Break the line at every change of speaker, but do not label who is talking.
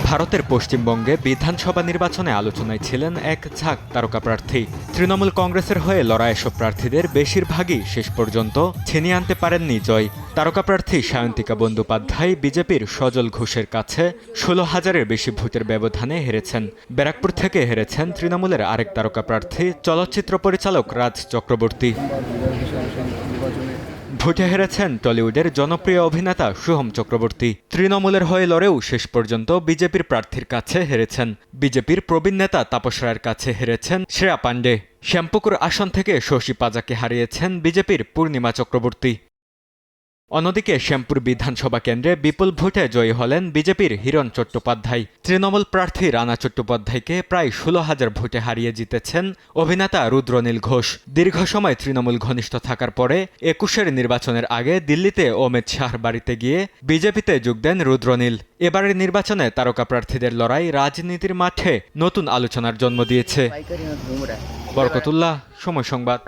ভারতের পশ্চিমবঙ্গে বিধানসভা নির্বাচনে আলোচনায় ছিলেন এক ঝাঁক তারকা প্রার্থী। তৃণমূল কংগ্রেসের হয়ে লড়া এসব প্রার্থীদের বেশিরভাগই শেষ পর্যন্ত ছিনিয়ে আনতে পারেননি জয়। তারকা প্রার্থী সায়ন্তিকা বন্দ্যোপাধ্যায় বিজেপির সজল ঘোষের কাছে 16,000-এর বেশি ভোটের ব্যবধানে হেরেছেন। ব্যারাকপুর থেকে হেরেছেন তৃণমূলের আরেক তারকা প্রার্থী চলচ্চিত্র পরিচালক রাজ চক্রবর্তী। ভোটে হেরেছেন টলিউডের জনপ্রিয় অভিনেতা সোহম চক্রবর্তী। তৃণমূলের হয়ে লড়েও শেষ পর্যন্ত বিজেপির প্রার্থীর কাছে হেরেছেন। বিজেপির প্রবীণ নেতা তাপস রায়ের কাছে হেরেছেন শ্রেয়া পাণ্ডে। শ্যামপুকুর আসন থেকে শশী পাজাকে হারিয়েছেন বিজেপির পূর্ণিমা চক্রবর্তী। অন্যদিকে শ্যামপুর বিধানসভা কেন্দ্রে বিপুল ভোটে জয়ী হলেন বিজেপির হিরণ চট্টোপাধ্যায়। তৃণমূল প্রার্থী রানা চট্টোপাধ্যায়কে প্রায় 16,000 ভোটে হারিয়ে জিতেছেন অভিনেতা রুদ্রনীল ঘোষ। দীর্ঘ সময় তৃণমূল ঘনিষ্ঠ থাকার পরে 21-এর নির্বাচনের আগে দিল্লিতে অমিত শাহর বাড়িতে গিয়ে বিজেপিতে যোগ দেন রুদ্রনীল। এবারের নির্বাচনে তারকা প্রার্থীদের লড়াই রাজনীতির মাঠে নতুন আলোচনার জন্ম দিয়েছে। বরকতুল্লাহ, সময় সংবাদ।